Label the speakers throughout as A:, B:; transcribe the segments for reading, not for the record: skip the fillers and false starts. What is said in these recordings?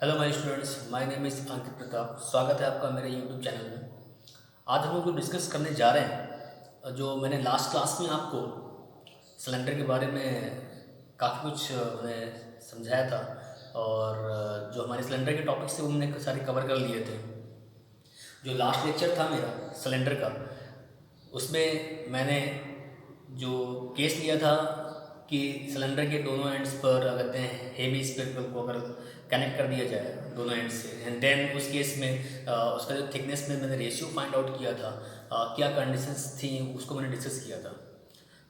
A: Hello my students, my name is Ankit Pratap. स्वागत है आपका मेरे यूट्यूब चैनल में। आज हम लोग जो डिस्कस करने जा रहे हैं, जो मैंने लास्ट क्लास में आपको सिलेंडर के बारे में काफ़ी कुछ मैंने समझाया था और जो हमारे सिलेंडर के टॉपिक्स थे वो हमने सारे कवर कर लिए थे। जो लास्ट लेक्चर था मेरा सिलेंडर का, उसमें मैंने जो केस लिया था कि सिलेंडर के दोनों एंड्स पर अगर कहते हैं हेवी स्पेरिकल को अगर कनेक्ट कर दिया जाए दोनों एंड से, एंड देन उस केस में उसका जो थिकनेस में मैंने रेशियो फाइंड आउट किया था, क्या कंडीशंस थी उसको मैंने डिस्कस किया था।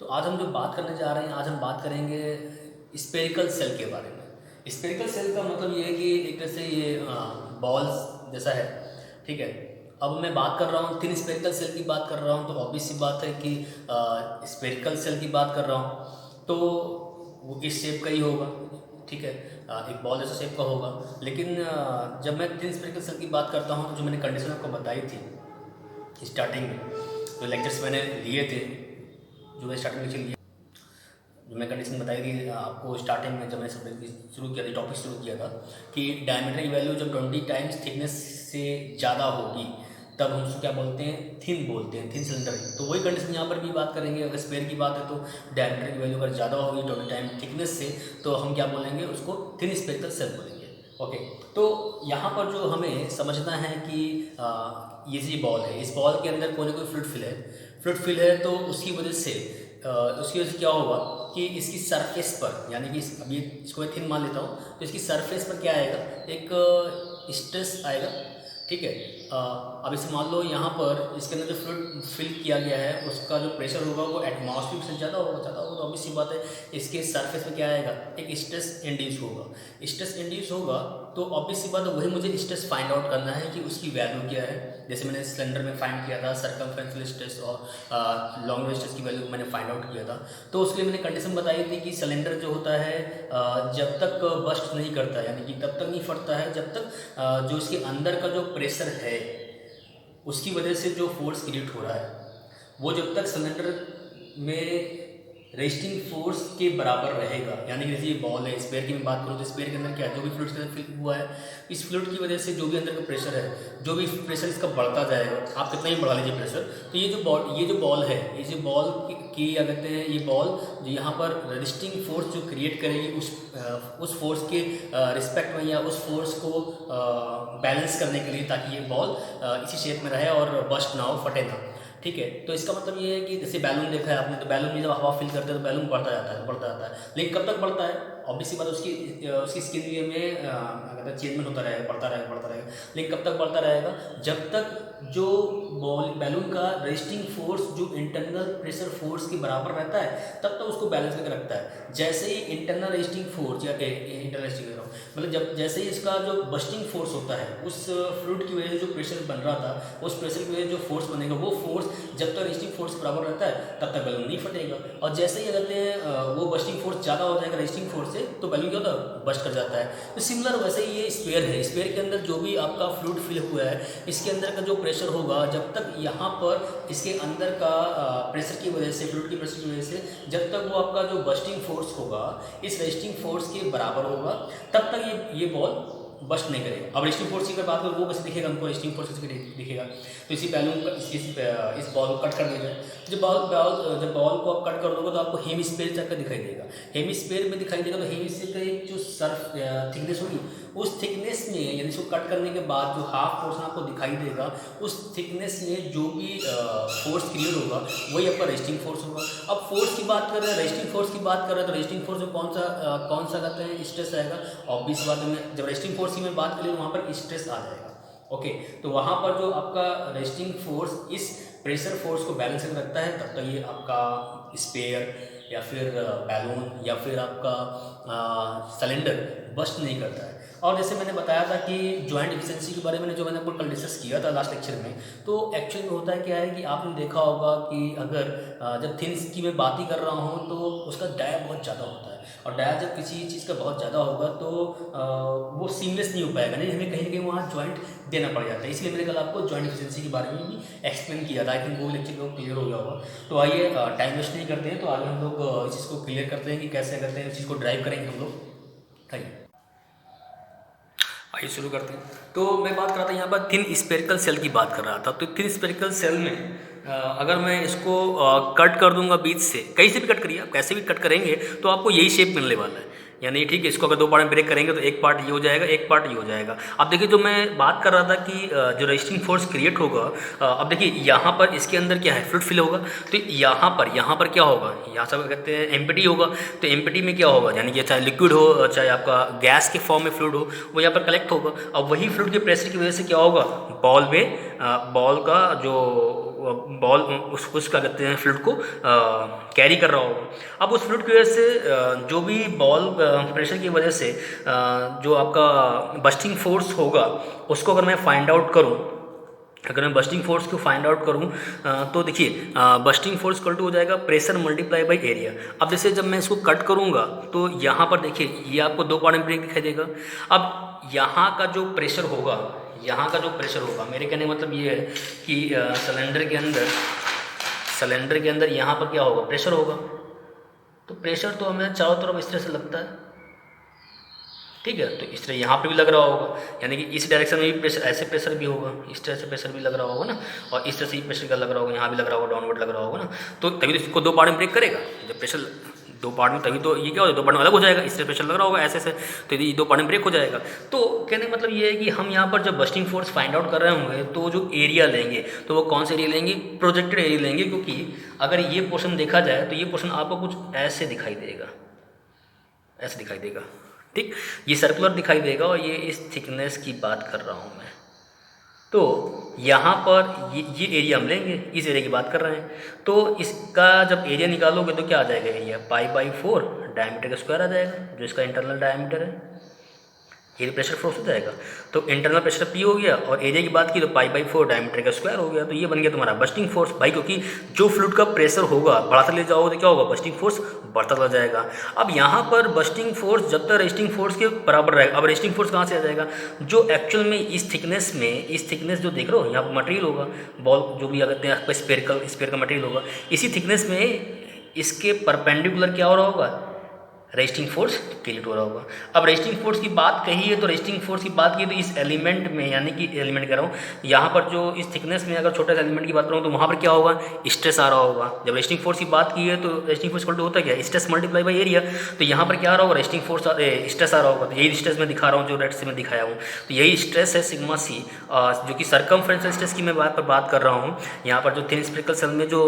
A: तो आज हम जो बात करने जा रहे हैं, आज हम बात करेंगे स्पेरिकल सेल के बारे में। स्पेरिकल सेल का मतलब ये है कि एक तरह से ये बॉल्स जैसा है, ठीक है। अब मैं बात कर रहा हूँ थिन स्पेरिकल सेल की बात कर रहा हूँ, तो ऑब्वियस सी बात है कि स्पेरिकल सेल की बात कर रहा हूँ तो वो इस शेप का ही होगा, ठीक है। एक बॉल जैसा शेप का होगा। लेकिन जब मैं थिन स्पेरिकल सेल की बात करता हूँ तो जो मैंने कंडीशन आपको बताई थी स्टार्टिंग में, जो लेक्चर्स मैंने लिए थे, जो मैं स्टार्टिंग में लिए, जो मैं कंडीशन बताई थी आपको स्टार्टिंग में जब मैंने सब्जेक्ट शुरू किया था, टॉपिक शुरू किया था कि डायमीटर की वैल्यू जब 20 टाइम्स थिकनेस से ज़्यादा होगी तब हम उसको क्या बोलते हैं, थिन बोलते हैं, थिन सिलेंडर। तो वही कंडीशन यहाँ पर भी बात करेंगे। अगर स्पेयर की बात है तो डायमीटर की वैल्यू अगर ज़्यादा होगी 20 टाइम थिकनेस से तो हम क्या बोलेंगे, उसको थिन स्पेरिकल सेल बोलेंगे। ओके, तो यहाँ पर जो हमें समझना है कि ये जी बॉल है, इस बॉल के अंदर कोई ना कोई फ्लूइड फिल है तो उसकी वजह से क्या होगा कि इसकी सरफेस पर, यानी कि अभी इसको मैं थिन मान लेता हूँ, तो इसकी सरफेस पर क्या आएगा, एक स्ट्रेस आएगा, ठीक है। अब इसे मान लो यहाँ पर इसके अंदर जो फ्लूइड फिल किया गया है उसका जो प्रेशर होगा वो एटमॉस्फेयर से ज़्यादा होगा तो ऑब्वियस सी बात है इसके सरफेस में क्या आएगा, एक स्ट्रेस इंड्यूस होगा। स्ट्रेस इंड्यूस होगा तो ऑब्वियस सी बात है वही मुझे स्ट्रेस फाइंड आउट करना है कि उसकी वैल्यू क्या है। जैसे मैंने सिलेंडर में फाइंड किया था सर्कमफ्रेंशियल स्ट्रेस और लॉन्ग स्ट्रेस की वैल्यू मैंने फाइंड आउट किया था। तो उसके लिए मैंने कंडीशन बताई थी कि सिलेंडर जो होता है जब तक बस्ट नहीं करता, यानी कि तब तक नहीं फटता है जब तक जो इसके अंदर का जो प्रेशर है उसकी वजह से जो फोर्स क्रिएट हो रहा है वो जब तक सिलेंडर में रेस्टिंग फोर्स के बराबर रहेगा। यानी कि जैसे ये बॉल है, स्पेयर की मैं बात करूँ तो स्पेयर के अंदर क्या है, जो भी फ्लूइड के अंदर फिल हुआ है, इस फ्लूइड की वजह से जो भी अंदर का प्रेशर है, जो भी प्रेशर इसका बढ़ता जाएगा, आप कितना ही बढ़ा लीजिए प्रेशर, तो ये जो बॉल है, ये जो बॉल की क्या कहते हैं, ये बॉल जो यहाँ पर रेजिस्टिंग फोर्स जो क्रिएट करेगी उस फोर्स के रिस्पेक्ट में या उस फोर्स को बैलेंस करने के लिए, ताकि ये बॉल इसी शेप में रहे और बस्ट ना हो, फटे ना, ठीक है। तो इसका मतलब ये है कि जैसे बैलून देखा है आपने, तो बैलून में जब हवा फिल करते हैं तो बैलून बढ़ता जाता है। लेकिन कब तक बढ़ता है, ऑब्वियसली बात उसकी स्किन में अगर चेंजमेंट होता रहेगा, बढ़ता रहेगा। लेकिन कब तक बढ़ता रहेगा, जब तक जो बैलून का रेस्टिंग फोर्स जो इंटरनल प्रेशर फोर्स के बराबर रहता है तब तक उसको बैलेंस करके रखता है। जैसे ही इंटरनल रेस्टिंग फोर्स या इंटरनल रेस्टिंग मतलब जैसे ही इसका जो बस्टिंग फोर्स होता है, उस फ्लूइड की वजह से जो प्रेशर बन रहा था, उस प्रेशर की वजह से जो फोर्स बनेगा, वो फोर्स जब तक रेस्टिंग फोर्स बराबर रहता है तब तक बैलून नहीं फटेगा। और जैसे ही अगर वो बस्टिंग फोर्स ज़्यादा हो जाएगा रेस्टिंग फोर्स से, तो बैलून क्या होता है, बस्ट कर जाता है। तो सिमिलर वैसे ही ये स्पेयर है। स्पेयर के अंदर जो भी आपका फ्लूइड फिल हुआ है, इसके अंदर का जो प्रेशर होगा, जब तक यहाँ पर इसके अंदर का प्रेशर की वजह से, फ्लूइड की प्रेशर की वजह से, जब तक वो आपका जो बस्टिंग फोर्स होगा इस रेस्टिंग फोर्स के बराबर होगा, तब तक ये बॉल बस्ट नहीं करेगा। अब रेस्टिंग फोर्स की अगर बात करें वो कैसे दिखेगा, हमको रेस्टिंग फोर्स कैसे दिखेगा, तो इसी बैलून का इस बॉल को कट कर दिया जाए। जब बॉल को आप कट कर दोगे तो आपको हेमिस्फीयर टाइप का दिखाई देगा। हेमिस्फीयर में दिखाई देगा तो हेमिस्फीयर का एक जो सर्फ थिकनेस होगी, उस थिकनेस में, यानी इसको कट करने के बाद जो हाफ पोर्शन आपको दिखाई देगा, उस थिकनेस में जो भी फोर्स क्रिएट होगा वही आपका रेस्टिंग फोर्स होगा। अब फोर्स की बात कर रहे हैं, रेस्टिंग फोर्स की बात कर रहे हैं, तो रेस्टिंग फोर्स में कौन सा कहते हैं, स्ट्रेस आएगा। ऑब्वियस बात है, जब रेस्टिंग फोर्स की मैं बात करें वहाँ पर स्ट्रेस आ जाएगा। ओके, तो वहाँ पर जो आपका रेस्टिंग फोर्स इस प्रेशर फोर्स को बैलेंस करके रखता है, तब तक ये आपका स्पेयर या फिर बैलून या फिर आपका सिलेंडर बस्ट नहीं करता है। और जैसे मैंने बताया था कि जॉइंट एफिशिएंसी के बारे में जो मैंने आपको कल डिस्कस किया था लास्ट लेक्चर में, तो एक्चुअली में होता है क्या है कि आपने देखा होगा कि अगर जब थिन्स की मैं बात ही कर रहा हूँ तो उसका डाया बहुत ज़्यादा होता है, और डाया जब किसी चीज़ का बहुत ज़्यादा होगा तो वो सीमलेस नहीं हो पाएगा, नहीं, हमें कहीं ना कहीं वहाँ जॉइंट देना पड़ जाता है। इसलिए मैंने कल आपको जॉइंट एफिशिएंसी के बारे में भी एक्सप्लेन किया था। आई थिंक वो लेक्चर को क्लियर हो गया होगा। तो आइए टाइम वेस्ट नहीं करते हैं, तो आगे हम लोग इस चीज़ को क्लियर करते हैं कि कैसे करते हैं, इस चीज़ को ड्राइव करेंगे हम लोग। आइए आइए शुरू करते हैं। तो मैं बात कर रहा था यहाँ पर थिन स्फेरिकल सेल की बात कर रहा था। तो थिन स्फेरिकल सेल में अगर मैं इसको कट कर दूंगा बीच से, कहीं से भी कट करिए आप, कैसे भी कट करेंगे तो आपको यही शेप मिलने वाला है। यानी ठीक है, इसको अगर दो पार्ट में ब्रेक करेंगे तो एक पार्ट ये हो जाएगा, एक पार्ट ये हो जाएगा। अब देखिए जो मैं बात कर रहा था कि जो रेजिस्टिंग फोर्स क्रिएट होगा, अब देखिए यहाँ पर इसके अंदर क्या है, फ्लूइड फिल होगा। तो यहाँ पर क्या होगा, यहाँ सब कहते हैं एम्प्टी होगा। तो एम्प्टी में क्या होगा, यानी कि चाहे लिक्विड हो चाहे आपका गैस के फॉर्म में फ्लूइड हो, वो यहाँ पर कलेक्ट होगा। अब वही फ्लूइड के प्रेशर की वजह से क्या होगा, बॉल में बॉल का जो बॉल उसका कहते हैं फ्लूइड को कैरी कर रहा होगा। अब उस फ्लूइड की वजह से जो भी बॉल प्रेशर की वजह से जो आपका बस्टिंग फोर्स होगा उसको अगर मैं फाइंड आउट करूं, अगर मैं बस्टिंग फोर्स को फाइंड आउट करूं तो देखिए बस्टिंग फोर्स इक्वल टू हो जाएगा प्रेशर मल्टीप्लाई बाई एरिया। अब जैसे जब मैं इसको कट करूंगा तो यहाँ पर देखिए ये आपको दो पार्ट में ब्रेक दिखाई देगा। अब यहाँ का जो प्रेशर होगा, यहाँ का जो प्रेशर होगा, मेरे कहने का मतलब ये है कि सिलेंडर के अंदर यहाँ पर क्या होगा, प्रेशर होगा। तो प्रेशर तो हमें चारों तरफ इस तरह से लगता है, ठीक है। तो इस तरह यहाँ पे भी लग रहा होगा, यानी कि इस डायरेक्शन में भी प्रेशर, ऐसे प्रेशर भी होगा, इस तरह से प्रेशर भी लग रहा होगा ना, और इस तरह से प्रेशर का लग रहा होगा, यहाँ भी लग रहा होगा, डाउनवर्ड लग रहा होगा ना। तो तभी तो इसको दो पार्ट में ब्रेक करेगा। जब प्रेशर दो पार्ट में, तभी तो ये क्या हो जाएगा, दो पार्ट में अलग हो जाएगा, इससे प्रेशर लग रहा होगा ऐसे, तो ये दो पार्ट में ब्रेक हो जाएगा। तो कहने का मतलब ये है कि हम यहाँ पर जब बस्टिंग फोर्स फाइंड आउट कर रहे होंगे तो जो एरिया लेंगे तो वो कौन सा एरिया लेंगे, प्रोजेक्टेड एरिया लेंगे। क्योंकि अगर ये पोर्शन देखा जाए तो ये पोर्शन आपको कुछ ऐसे दिखाई देगा, ऐसे दिखाई देगा, ठीक, ये सर्कुलर दिखाई देगा। और ये इस थिकनेस की बात कर रहा हूँ मैं। तो यहाँ पर ये एरिया हम लेंगे, इस एरिया की बात कर रहे हैं। तो इसका जब एरिया निकालोगे तो क्या आ जाएगा, एरिया पाई/4 डायमीटर का स्क्वायर आ जाएगा, जो इसका इंटरनल डायमीटर है। ये प्रेशर फोर्स हो जाएगा। तो इंटरनल प्रेशर P हो गया, और एरिया की बात की तो पाई/4 डायमीटर का स्क्वायर हो गया। तो ये बन गया तुम्हारा बस्टिंग फोर्स भाई, क्योंकि जो फ्लूइड का प्रेशर होगा बढ़ाते ले जाओगे तो क्या होगा, बस्टिंग फोर्स बढ़ता चला जाएगा। अब यहाँ पर बस्टिंग फोर्स जब तक रेजिस्टिंग फोर्स के बराबर रहेगा। अब रेजिस्टिंग फोर्स कहाँ से आ जाएगा, जो एक्चुअल में इस थिकनेस जो देख रहे हो यहाँ पर मटेरियल होगा, बॉल जो भी कहते हैं आपका स्फीयर का मटेरियल होगा, इसी थिकनेस में इसके परपेंडिकुलर क्या हो रहा होगा, रेजिस्टिंग फोर्स क्रिएट हो रहा होगा। अब रेजिस्टिंग फोर्स की बात कही है तो रेजिस्टिंग फोर्स की बात की तो इस एलिमेंट में, यानी कि एलिमेंट कह रहा हूँ यहाँ पर, जो इस थिकनेस में अगर छोटा सा एलिमेंट की बात करूँ तो वहाँ पर क्या होगा, स्ट्रेस आ रहा होगा। जब रेजिस्टिंग फोर्स की बात की है तो रेजिस्टिंग फोर्स इक्वल टू होता क्या, स्ट्रेस मल्टीप्लाई बाई एरिया। तो यहाँ पर क्या आ रहा होगा, रेजिस्टिंग फोर्स स्ट्रेस आ रहा होगा। तो यही स्ट्रेस मैं दिखा रहा हूँ, जो रेड से मैं दिखाया हूँ। तो यही स्ट्रेस है सिग्मा सी, जो कि सर्कमफ्रेंशियल स्ट्रेस की मैं बात कर रहा हूँ। यहाँ पर जो थिन स्फेरिकल सेल में जो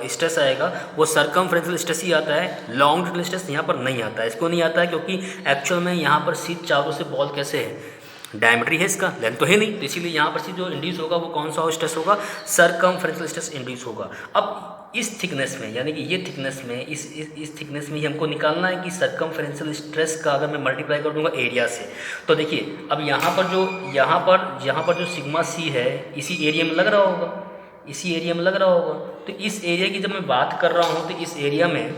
A: स्ट्रेस आएगा वो सर्कमफ्रेंशियल स्ट्रेस ही आता है, लॉन्ग स्ट्रेस यहाँ पर नहीं आता है। इसको नहीं आता है क्योंकि एक्चुअल में यहाँ पर सी चारों से बॉल कैसे है, डायमीटर है, इसका लेंथ तो है नहीं। तो इसीलिए यहाँ पर सी जो इंड्यूस होगा वो कौन सा स्ट्रेस होगा, सर्कमफ्रेंशियल स्ट्रेस इंड्यूस होगा। अब इस थिकनेस में, यानी कि ये थिकनेस में, इस थिकनेस में ही हमको निकालना है कि सर्कमफ्रेंशियल स्ट्रेस का अगर मैं मल्टीप्लाई कर दूंगा एरिया से, तो देखिए अब यहाँ पर जो सिग्मा सी है इसी एरिया में लग रहा होगा, इसी एरिया में लग रहा होगा। तो इस एरिया की जब मैं बात कर रहा हूँ तो इस एरिया में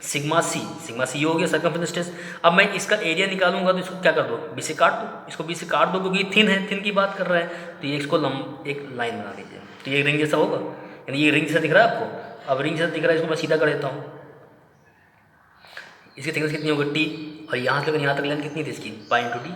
A: सिग्मा सी हो गया सर्कमफ्रेंशियल स्ट्रेस। अब मैं इसका एरिया निकालूंगा तो इसको क्या कर दो, बी से काट दो, इसको बी से काट दो, क्योंकि थिन है, थिन की बात कर रहा है। तो ये इसको एक लाइन बना लीजिए, तो ये रिंग जैसा होगा, यानी ये रिंग जैसा दिख रहा है आपको। अब रिंग जैसा दिख रहा है, इसको मैं सीधा कर देता हूँ। इसकी थिकनेस कितनी होगी, टी, और यहाँ से लेकर यहाँ तक लेंथ कितनी थी इसकी, π/d।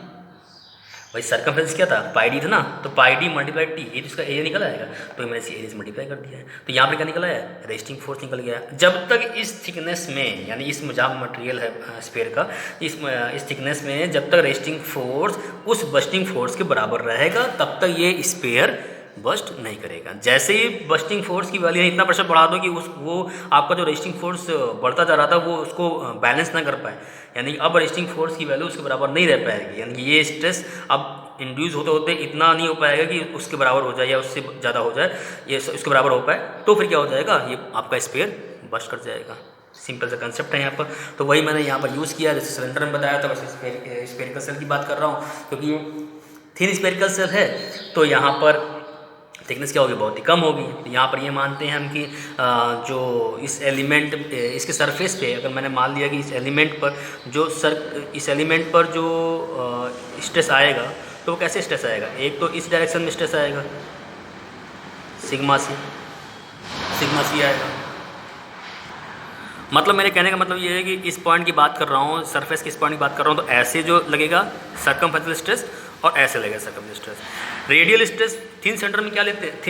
A: भाई सर्कमफ्रेंस क्या था, πd था ना, तो πd मल्टीप्लाई टी, ये जिसका एरिया निकल आएगा। तो मैंने इसी एरिया से मल्टीप्लाई कर दिया है। तो यहाँ पे क्या निकला है, रेजिस्टिंग फोर्स निकल गया। जब तक इस थिकनेस में, यानी इस जहाँ मटेरियल है स्फीयर का, इस थिकनेस में जब तक रेजिस्टिंग फोर्स उस बस्टिंग फोर्स के बराबर रहेगा तब तक ये स्फीयर बस्ट नहीं करेगा। जैसे ही बस्टिंग फोर्स की वैल्यू इतना प्रेशर बढ़ा दो कि वो आपका जो रेजिस्टिंग फोर्स बढ़ता जा रहा था वो उसको बैलेंस ना कर पाए, यानी अब रेजिस्टिंग फोर्स की वैल्यू उसके बराबर नहीं रह पाएगी। यानी ये स्ट्रेस अब इंड्यूस होते होते इतना नहीं हो पाएगा कि उसके बराबर हो जाए या उससे ज़्यादा हो जाए, ये उसके बराबर हो पाए। तो फिर क्या हो जाएगा, ये आपका स्फीयर बस्ट कर जाएगा। सिंपल सा कंसेप्ट है यहाँ पर। तो वही मैंने यहाँ पर यूज़ किया, जैसे सिलेंडर में बताया था वैसे स्फेरिकल सेल की बात कर रहा हूँ, क्योंकि थिन स्फेरिकल सेल है तो यहाँ पर थिकनेस क्या होगी, बहुत ही कम होगी। तो यहाँ पर ये मानते हैं हम कि जो इस एलिमेंट, इसके सरफेस पे अगर मैंने मान लिया कि इस एलिमेंट पर जो स्ट्रेस आएगा तो वो कैसे स्ट्रेस आएगा, एक तो इस डायरेक्शन में स्ट्रेस आएगा, सिग्मा सी आएगा। मतलब मेरे कहने का मतलब ये है कि इस पॉइंट की बात कर रहा हूँ, सरफेस के इस पॉइंट की बात कर रहा हूँ, तो ऐसे जो लगेगा सर्कमफ्रेंशियल स्ट्रेस, और ऐसे लगेगा circum stress. Radial stress thin centre में क्या लेते हैं,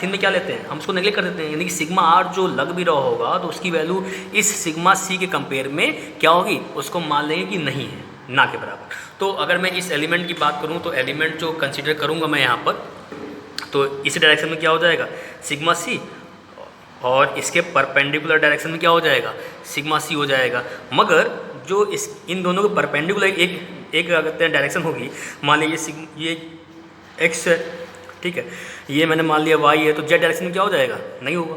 A: थिन में क्या लेते हैं, हम उसको नेगलेक्ट कर देते हैं, यानी कि सिग्मा आर जो लग भी रहा होगा तो उसकी वैल्यू इस सिग्मा सी के कंपेयर में क्या होगी, उसको मान लेंगे कि नहीं है, ना के बराबर। तो अगर मैं इस एलिमेंट की बात करूँ तो एलिमेंट जो कंसिडर करूँगा मैं यहाँ पर, तो इस डायरेक्शन में क्या हो जाएगा सिग्मा सी, और इसके परपेंडिकुलर डायरेक्शन में क्या हो जाएगा सिग्मा सी हो जाएगा। मगर जो इन दोनों के परपेंडिकुलर एक क्या कहते हैं डायरेक्शन होगी, मान लीजिए ये एक्स है, ठीक है, ये मैंने मान लिया वाई है, तो जेड डायरेक्शन में क्या हो जाएगा, नहीं होगा,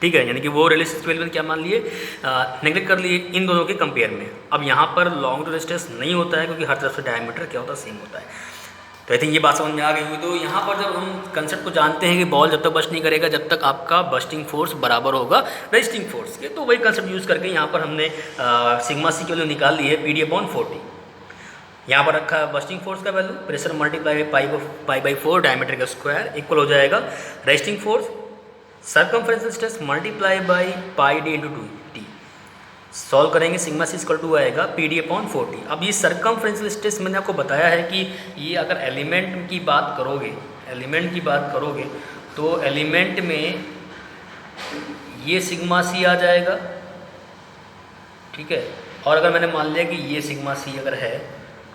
A: ठीक है, यानी कि वो रिलेशनशिप एलिमेंट क्या मान लिए, नेगलेक्ट कर लिए इन दोनों के कंपेयर में। अब यहाँ पर लॉन्ग डिस्टेंस नहीं होता है क्योंकि हर तरफ से डायमीटर क्या होता है, सेम होता है। तो आई थिंक ये बात समझ में आ गई हुई। तो यहाँ पर जब हम कंसेप्ट को जानते हैं कि बॉल जब तक बस्ट नहीं करेगा जब तक आपका बस्टिंग फोर्स बराबर होगा रेजिस्टिंग फोर्स के, तो वही कंसेप्ट यूज़ करके यहाँ पर हमने सिग्मा सी की वैल्यू निकाल ली है PD/40। यहाँ पर रखा है बस्टिंग फोर्स का value, pressure multiply pi by 4 diameter का स्क्वायर इक्वल हो जाएगा resisting force circumferential stress multiply by pi d into 2t। Solve करेंगे सिग्मा सी इक्वल टू आएगा PD/40। अब ये सर्कमफ्रेंशियल स्ट्रेस मैंने आपको बताया है कि ये अगर एलिमेंट की बात करोगे तो एलिमेंट में ये सिग्मा सी आ जाएगा, ठीक है, और अगर मैंने मान लिया कि ये सिग्मा सी अगर है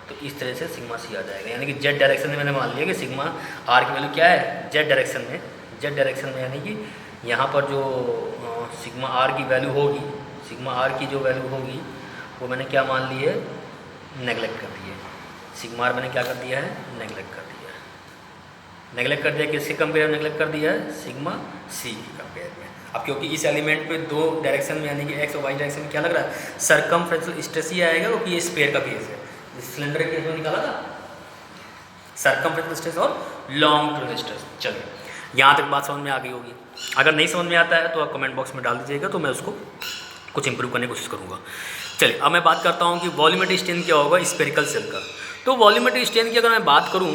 A: तो इस तरह से सिग्मा सी आ जाएगा, यानी कि जेड डायरेक्शन में मैंने मान लिया कि सिग्मा आर की वैल्यू क्या है जेड डायरेक्शन में, यानी कि यहाँ पर जो सिग्मा आर की वैल्यू होगी, सिग्मा आर की जो वैल्यू होगी वो मैंने क्या मान ली है, नेगलेक्ट कर दी है। सिग्मा आर मैंने क्या कर दिया है, नेगलेक्ट कर दिया। किसके कंपेयर में नेगलेक्ट कर दिया है, सिग्मा सी के कंपेयर में। अब क्योंकि इस एलिमेंट पे दो डायरेक्शन में यानी कि एक्स और वाई डायरेक्शन में क्या लग रहा है, सर्कमफ्रेंशियल स्ट्रेस ही आएगा क्योंकि ये स्फीयर का केस है। सिलेंडर के केस में निकाला था सर्कमफ्रेंशियल स्ट्रेस और लॉन्ग स्ट्रेस। चलिए यहाँ तक बात समझ में आ गई होगी। अगर नहीं समझ में आता है तो आप कमेंट बॉक्स में डाल दीजिएगा, तो मैं उसको कुछ इंप्रूव करने की कोशिश करूँगा। चलिए अब मैं बात करता हूँ कि वॉल्यूमेट्रिक स्ट्रेन क्या होगा स्फेरिकल सेल का। तो वॉल्यूमेट्रिक स्ट्रेन की अगर मैं बात करूँ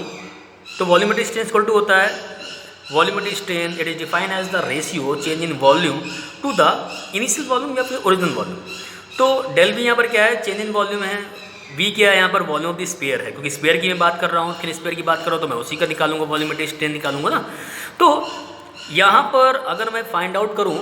A: तो वॉल्यूमेट्रिक स्ट्रेन इक्वल टू होता है volumetric strain, it is defined as the ratio change in volume to the initial volume या फिर ओरिजिनल वॉल्यूम। तो डेल वी यहाँ पर क्या है, चेंज इन वॉल्यूम है, वी क्या है यहाँ पर वॉल्यूम ऑफ द स्फीयर है, क्योंकि स्फीयर की मैं बात कर रहा हूँ, फिर स्फीयर की बात कर रहा हूँ तो मैं उसी का निकालूंगा, वॉल्यूमेट्रिक स्ट्रेन निकालूंगा ना। तो यहाँ पर अगर मैं फाइंड आउट करूँ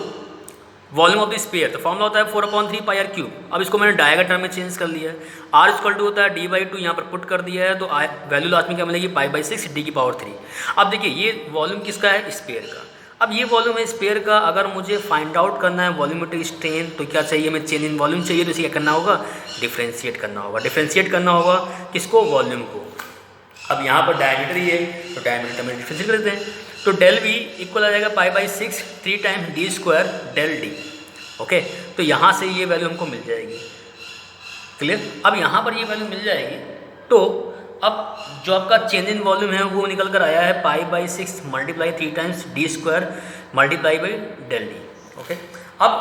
A: वॉल्यूम ऑफ द स्फीयर तो फॉर्मूला होता है 4/3 पाई आर क्यूब। अब इसको मैंने डायगा टर्म में चेंज कर लिया है, आर इक्वल टू होता है d/2, यहाँ पर पुट कर दिया है तो वैल्यू लास्ट में क्या मिलेगी π/6 d⁻3। अब देखिए ये वॉल्यूम किसका है, स्फीयर का। अब ये वॉल्यूम है स्फीयर का, अगर मुझे फाइंड आउट करना है वॉल्यूमेट्रिक स्ट्रेन तो क्या चाहिए, मैं चेंज इन वॉल्यूम चाहिए, तो इसे क्या करना होगा, डिफ्रेंशिएट करना होगा किसको, वॉल्यूम को। अब यहाँ पर डायमीटर ही है तो डायमीटर में डिफ्रेंशिएट कर देते हैं, तो डेल वी इक्वल आ जाएगा π/6 3 times d² del D. Okay, तो यहाँ से ये वैल्यू हमको मिल जाएगी, क्लियर। अब यहाँ पर ये वैल्यू मिल जाएगी तो अब जो आपका चेंज इन वॉल्यूम है वो निकल कर आया है π/6 multiply 3 times d² multiply by del D. Okay, अब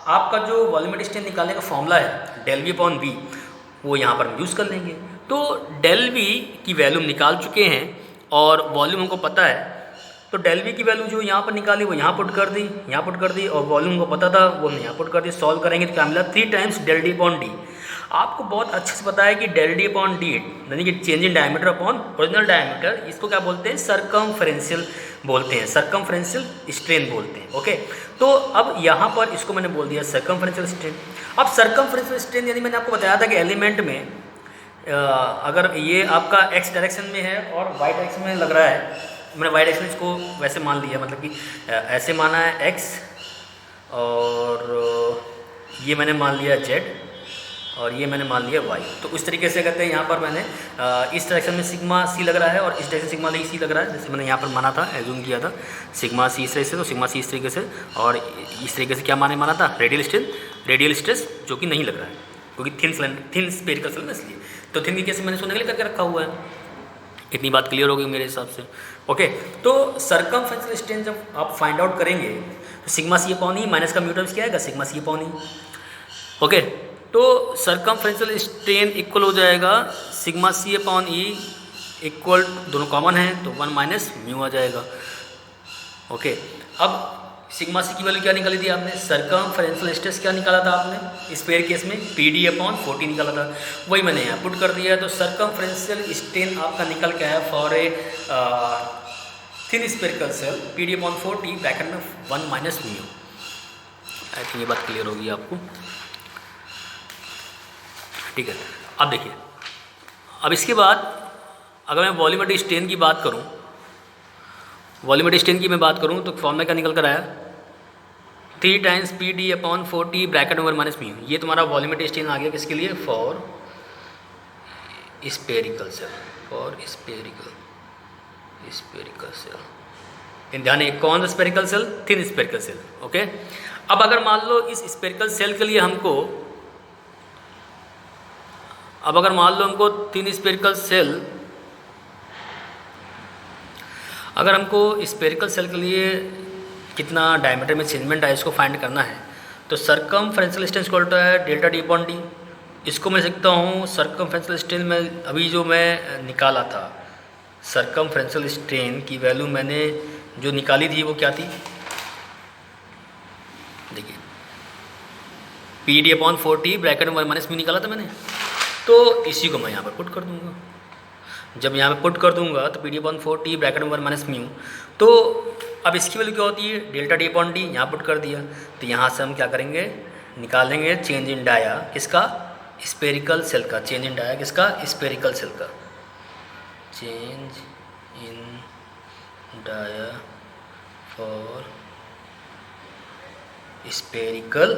A: आपका जो वॉल्यूमेट्रिक स्ट्रेन निकालने का फॉर्मूला है डेल वी/वी, वो यहाँ पर यूज़ कर लेंगे। तो डेल वी की वैल्यू निकाल चुके हैं और वॉल्यूम हमको पता है, तो डेल वी की वैल्यू जो यहाँ पर निकाली वो यहाँ पुट कर दी, और वॉल्यूम को पता था वो हमने यहाँ पुट कर दी। सॉल्व करेंगे तो क्या मिला, 3 टाइम्स डेल d/d। आपको बहुत अच्छे से पता है कि डेल d/d यानी कि change in diameter upon original diameter, इसको क्या बोलते हैं, सर्कमफ्रेंशियल बोलते हैं, सर्कमफ्रेंशियल स्ट्रेन बोलते हैं। ओके, तो अब यहाँ पर इसको मैंने बोल दिया सर्कमफ्रेंशियल स्ट्रेन। अब सर्कमफ्रेंशियल स्ट्रेन यानी मैंने आपको बताया था कि एलिमेंट में अगर ये आपका एक्स डायरेक्शन में है और वाई डायरेक्शन में लग रहा है, मैंने वाई डायरेक्शन इसको वैसे मान लिया, मतलब कि ऐसे माना है एक्स और ये मैंने मान लिया जेड और ये मैंने मान लिया वाई। तो उस तरीके से कहते हैं यहाँ पर मैंने इस डायरेक्शन में सिग्मा सी लग रहा है और इस डायरेक्शन सिग्मा सी लग रहा है, जैसे मैंने यहाँ पर माना था, एज्यूम किया था सिग्मा सी इस तरह से, तो सिग्मा सी इस तरीके से, और इस तरीके से क्या माना था, रेडियल स्ट्रेस जो कि नहीं लग रहा है क्योंकि थिन स्फेरिकल सिलेंडर, इसलिए तो थिन के केस में मैंने सोने के लिए करके रखा हुआ है। इतनी बात क्लियर होगी मेरे हिसाब से। ओके, तो सर्कमफ्रेंशियल स्ट्रेन जब आप फाइंड आउट करेंगे तो sigma C upon E minus का म्यूटर्म्स क्या आएगा, sigma C upon E. Okay, तो सर्कमफ्रेंशियल स्ट्रेन इक्वल हो जाएगा sigma C upon E equal, दोनों कॉमन है तो 1 माइनस म्यू आ जाएगा। ओके, अब सिग्मा सी की वैल्यू क्या निकाली थी आपने, सर्कमफेरेंशियल स्ट्रेस क्या निकाला था आपने स्फीयर केस में, PD/40 निकाला था, वही मैंने यहाँ पुट कर दिया है। तो सर्कमफेरेंशियल स्ट्रेन आपका निकल के आया for a thin spherical cell PD/40 bracket में 1 माइनस म्यू। आई थिंक ये बात क्लियर होगी आपको, ठीक है। अब देखिए, अब इसके बाद अगर मैं वॉल्यूमेट्रिक स्ट्रेन की बात करूँ, वॉल्यूमेट्रिक स्ट्रेन की मैं बात करूँ तो फॉर्मूला क्या निकल कर आया, 3 टाइम्स PD/40 ब्रैकेट में 1 माइनस म्यू। ये तुम्हारा वॉल्यूमेट्रिक स्ट्रेन आ गया किसके लिए, for spherical cell, for spherical cell. ध्यान है, कौन सा spherical shell, thin spherical shell, okay. अब अगर मान लो इस स्फेरिकल सेल के लिए हमको, अब अगर मान लो हमको थिन स्फेरिकल सेल, अगर हमको स्फेरिकल सेल के लिए कितना डायमीटर में चेंजमेंट है इसको फाइंड करना है, तो सर्कमफेरेंशियल स्ट्रेन इक्वल टू है डेल्टा D/D। इसको मैं लिखता हूँ सर्कमफेरेंशियल स्ट्रेन में अभी जो मैं निकाला था, सर्कमफेरेंशियल स्ट्रेन की वैल्यू मैंने जो निकाली थी वो क्या थी, देखिए PD/40 ब्रैकेट में 1 माइनस म्यू निकाला था मैंने, तो इसी को मैं यहाँ पर पुट कर दूँगा। जब यहाँ पे पुट कर दूंगा तो PD/40 ब्रैकेट में 1 माइनस म्यू, तो अब इसकी वैल्यू क्या होती है, डेल्टा D/D, यहाँ पुट कर दिया। तो यहाँ से हम क्या करेंगे, निकालेंगे चेंज इन डाया किसका, स्फेरिकल सेल का, चेंज इन डाया किसका, स्फेरिकल सेल का, change in dia for spherical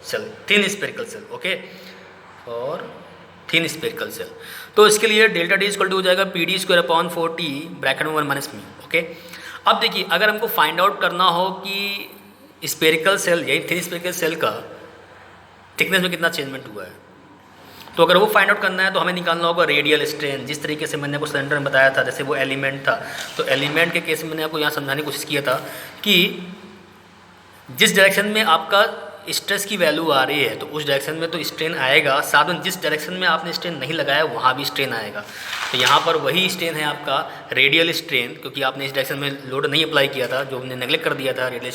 A: shell, thin spherical shell, okay, for thin spherical shell. तो इसके लिए डेल्टा D इक्वल टू हो जाएगा PD²/40 ब्रैकेट में 1 माइनस म्यू, ओके। अब देखिए, अगर हमको फाइंड आउट करना हो कि स्फेरिकल सेल यानी थिन स्फेरिकल सेल का थिकनेस में कितना चेंजमेंट हुआ है, तो अगर वो फाइंड आउट करना है तो हमें निकालना होगा रेडियल स्ट्रेन। जिस तरीके से मैंने आपको सिलेंडर में बताया था, जैसे वो एलिमेंट था, तो एलिमेंट के केस में मैंने आपको यहाँ समझाने की कोशिश किया था कि जिस डायरेक्शन में आपका स्ट्रेस की वैल्यू आ रही है तो उस डायरेक्शन में तो स्ट्रेन आएगा, साथ में जिस डायरेक्शन में आपने स्ट्रेन नहीं लगाया वहाँ भी स्ट्रेन आएगा। तो यहाँ पर वही स्ट्रेन है आपका रेडियल स्ट्रेन, क्योंकि आपने इस डायरेक्शन में लोड नहीं अप्लाई किया था, जो हमने नेगलेक्ट कर दिया था रेडियल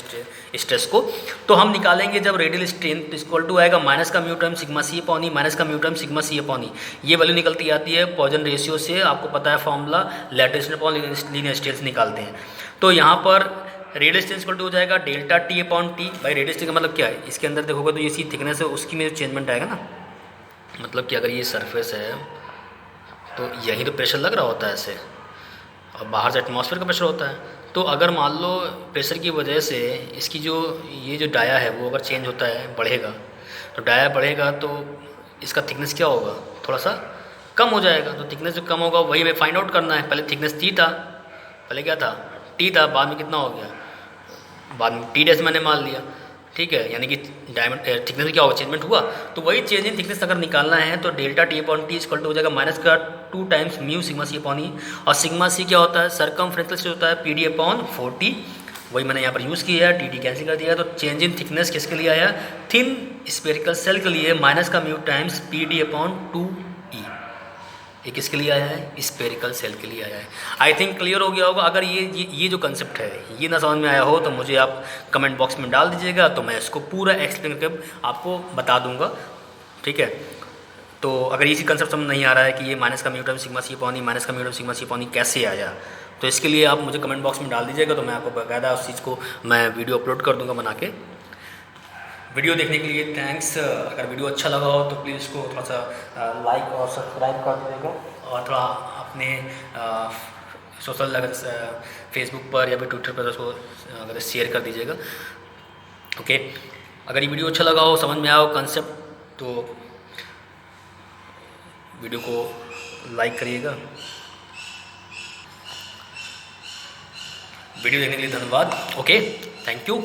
A: स्ट्रेस को। तो हम निकालेंगे जब रेडियल स्ट्रेन, तो इक्वल टू आएगा माइनस का mu time sigma C upon E, minus का mu time sigma C upon E. ये वैल्यू निकलती आती है पॉइजन रेशियो से, आपको पता है formula, lattice upon linear stress निकालते हैं। तो यहाँ पर रेडियल स्ट्रेन इक्वल टू हो जाएगा डेल्टा T/T। भाई रेडियल स्ट्रेन का मतलब क्या है, इसके अंदर देखोगे तो ये सी थिकनेस है, उसकी में चेंजमेंट आएगा ना, मतलब कि अगर ये सरफेस है तो यही तो प्रेशर लग रहा होता है ऐसे, और बाहर से एटमॉस्फेयर का प्रेशर होता है। तो अगर मान लो प्रेशर की वजह से इसकी जो ये जो डाया है वो अगर चेंज होता है, बढ़ेगा, तो डाया बढ़ेगा तो इसका थिकनेस क्या होगा, थोड़ा सा कम हो जाएगा। तो थिकनेस जो कम होगा वही हमें फाइंड आउट करना है। पहले थिकनेस T था, पहले क्या था, T था, बाद में कितना हो गया, बाद में T' मैंने मान लिया, ठीक है, यानी कि डायमीटर थिकनेस में क्या होगा, चेंजमेंट हुआ। तो वही चेंज इन थिकनेस अगर निकालना है तो डेल्टा T/T इक्वल टू हो जाएगा माइनस का 2 times mu sigma C upon E, और सिग्मा C क्या होता है, सर्कमफ्रेंशियल स्ट्रेस होता है PD/40, वही मैंने यहाँ पर यूज़ किया है, TT कैंसिल कर दिया। तो चेंज इन थिकनेस किसके लिए आया, थिन स्फेरिकल सेल के लिए, माइनस का म्यू टाइम्स PD/2E। ये किसके लिए आया है, स्फेरिकल सेल के लिए आया है। आई थिंक क्लियर हो गया होगा। अगर ये जो कंसेप्ट है ये ना समझ में आया हो तो मुझे आप कमेंट बॉक्स में डाल दीजिएगा, तो मैं इसको पूरा एक्सप्लेन करके आपको बता दूंगा, ठीक है। तो अगर इसी कंसेप्ट समझ नहीं आ रहा है कि ये माइनस का mu time sigma C upon E, minus का mu time sigma C upon E कैसे आया, तो इसके लिए आप मुझे कमेंट बॉक्स में डाल दीजिएगा, तो मैं आपको बाकायदा उस चीज़ को मैं वीडियो अपलोड कर दूँगा बना के। वीडियो देखने के लिए थैंक्स। अगर वीडियो अच्छा लगा हो तो प्लीज़ इसको थोड़ा सा लाइक और सब्सक्राइब कर दीजिएगा, और थोड़ा अपने सोशल अगर फेसबुक पर या फिर ट्विटर पर उसको अगर शेयर कर दीजिएगा, ओके। अगर ये वीडियो अच्छा लगा हो, समझ में आया हो कंसेप्ट, तो वीडियो को लाइक करिएगा। वीडियो देखने के लिए धन्यवाद, ओके, थैंक यू।